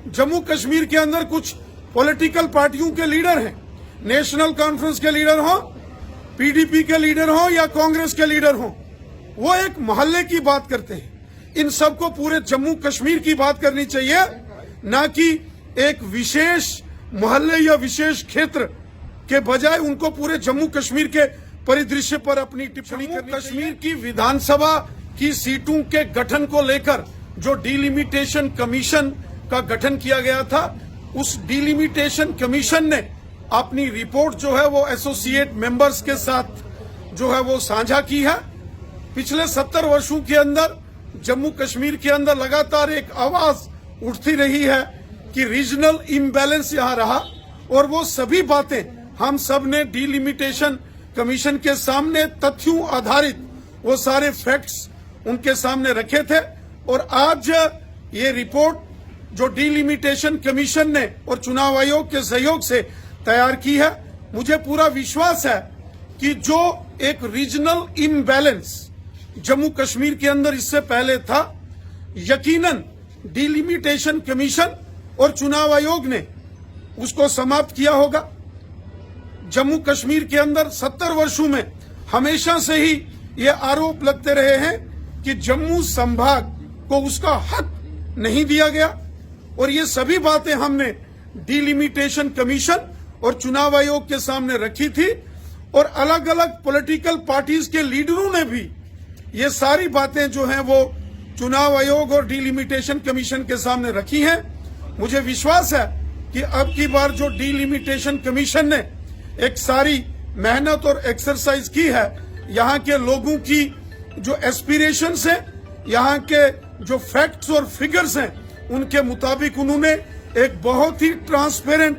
जम्मू कश्मीर के अंदर कुछ पॉलिटिकल पार्टियों के लीडर हैं, नेशनल कॉन्फ्रेंस के लीडर हो, पीडीपी के लीडर हो या कांग्रेस के लीडर हो, वो एक मोहल्ले की बात करते हैं। इन सबको पूरे जम्मू कश्मीर की बात करनी चाहिए, ना कि एक विशेष मोहल्ले या विशेष क्षेत्र के बजाय उनको पूरे जम्मू कश्मीर के परिदृश्य पर अपनी टिप्पणी करनी। कश्मीर की विधानसभा की सीटों के गठन को लेकर जो डिलिमिटेशन कमीशन का गठन किया गया था, उस डिलिमिटेशन कमीशन ने अपनी रिपोर्ट जो है वो एसोसिएट मेंबर्स के साथ जो है वो साझा की है। पिछले 70 वर्षों के अंदर जम्मू कश्मीर के अंदर लगातार एक आवाज उठती रही है कि रीजनल इम्बैलेंस यहाँ रहा, और वो सभी बातें हम सब ने डिलिमिटेशन कमीशन के सामने तथ्यों आधारित वो सारे फैक्ट्स उनके सामने रखे थे। और आज ये रिपोर्ट जो डिलिमिटेशन कमीशन ने और चुनाव आयोग के सहयोग से तैयार की है, मुझे पूरा विश्वास है कि जो एक रीजनल इम्बैलेंस जम्मू कश्मीर के अंदर इससे पहले था, यकीनन डिलिमिटेशन कमीशन और चुनाव आयोग ने उसको समाप्त किया होगा। जम्मू कश्मीर के अंदर 70 वर्षों में हमेशा से ही ये आरोप लगते रहे हैं कि जम्मू संभाग को उसका हक नहीं दिया गया, और ये सभी बातें हमने डिलिमिटेशन कमीशन और चुनाव आयोग के सामने रखी थी, और अलग अलग पॉलिटिकल पार्टीज के लीडरों ने भी ये सारी बातें जो हैं वो चुनाव आयोग और डिलिमिटेशन कमीशन के सामने रखी हैं। मुझे विश्वास है कि अब की बार जो डिलिमिटेशन कमीशन ने एक सारी मेहनत और एक्सरसाइज की है, यहाँ के लोगों की जो एस्पिरेशंस हैं, यहाँ के जो फैक्ट्स और फिगर्स हैं, उनके मुताबिक उन्होंने एक बहुत ही ट्रांसपेरेंट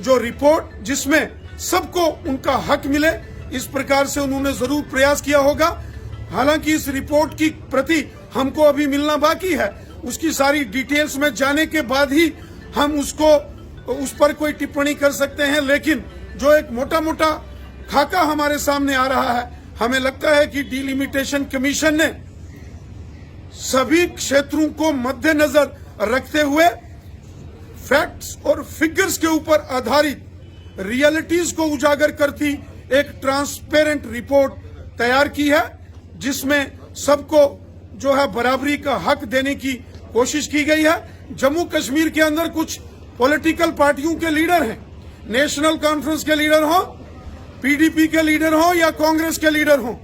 जो रिपोर्ट जिसमें सबको उनका हक मिले, इस प्रकार से उन्होंने जरूर प्रयास किया होगा। हालांकि इस रिपोर्ट की प्रति हमको अभी मिलना बाकी है, उसकी सारी डिटेल्स में जाने के बाद ही हम उस पर कोई टिप्पणी कर सकते हैं। लेकिन जो एक मोटा मोटा खाका हमारे सामने आ रहा है, हमें लगता है कि डिलिमिटेशन कमीशन ने सभी क्षेत्रों को मद्देनजर रखते हुए फैक्ट्स और फिगर्स के ऊपर आधारित रियलिटीज को उजागर करती एक ट्रांसपेरेंट रिपोर्ट तैयार की है, जिसमें सबको जो है बराबरी का हक देने की कोशिश की गई है। जम्मू कश्मीर के अंदर कुछ पॉलिटिकल पार्टियों के लीडर हैं, नेशनल कॉन्फ्रेंस के लीडर हो, पीडीपी के लीडर हो या कांग्रेस के लीडर हो,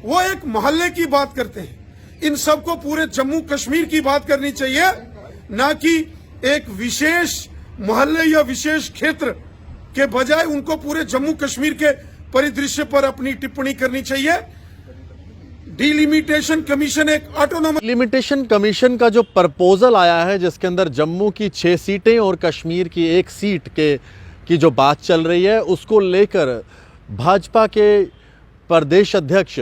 वो एक मोहल्ले की बात करते हैं। इन सबको पूरे जम्मू कश्मीर की बात करनी चाहिए, ना कि एक विशेष मोहल्ले या विशेष क्षेत्र के बजाय उनको पूरे जम्मू कश्मीर के परिदृश्य पर अपनी टिप्पणी करनी चाहिए। डिलिमिटेशन कमीशन एक ऑटोनोमस डिलिमिटेशन कमीशन का जो प्रपोजल आया है, जिसके अंदर जम्मू की 6 सीटें और कश्मीर की 1 सीट की जो बात चल रही है, उसको लेकर भाजपा के प्रदेश अध्यक्ष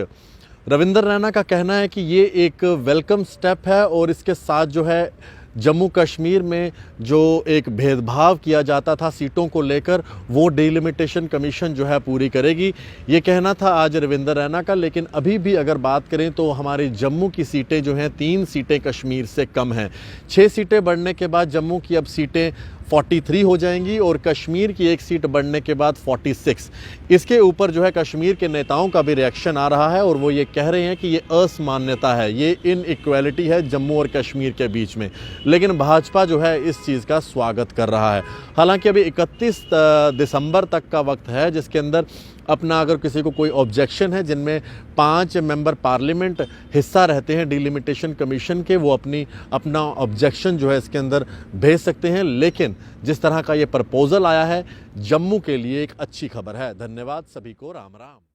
रविंदर रैना का कहना है कि ये एक वेलकम स्टेप है, और इसके साथ जो है जम्मू कश्मीर में जो एक भेदभाव किया जाता था सीटों को लेकर, वो डिलिमिटेशन कमीशन जो है पूरी करेगी। ये कहना था आज रविंदर रैना का। लेकिन अभी भी अगर बात करें तो हमारी जम्मू की सीटें जो हैं 3 सीटें कश्मीर से कम हैं। 6 सीटें बढ़ने के बाद जम्मू की अब सीटें 43 हो जाएंगी, और कश्मीर की 1 सीट बढ़ने के बाद 46। इसके ऊपर जो है कश्मीर के नेताओं का भी रिएक्शन आ रहा है, और वो ये कह रहे हैं कि ये असमानता है, ये इनइक्वालिटी है जम्मू और कश्मीर के बीच में। लेकिन भाजपा जो है इस चीज़ का स्वागत कर रहा है। हालांकि अभी 31 दिसंबर तक का वक्त है, जिसके अंदर अपना अगर किसी को कोई ऑब्जेक्शन है, जिनमें 5 मेंबर पार्लियामेंट हिस्सा रहते हैं डिलिमिटेशन कमीशन के, वो अपना ऑब्जेक्शन जो है इसके अंदर भेज सकते हैं। लेकिन जिस तरह का ये प्रपोजल आया है, जम्मू के लिए एक अच्छी खबर है। धन्यवाद सभी को, राम राम।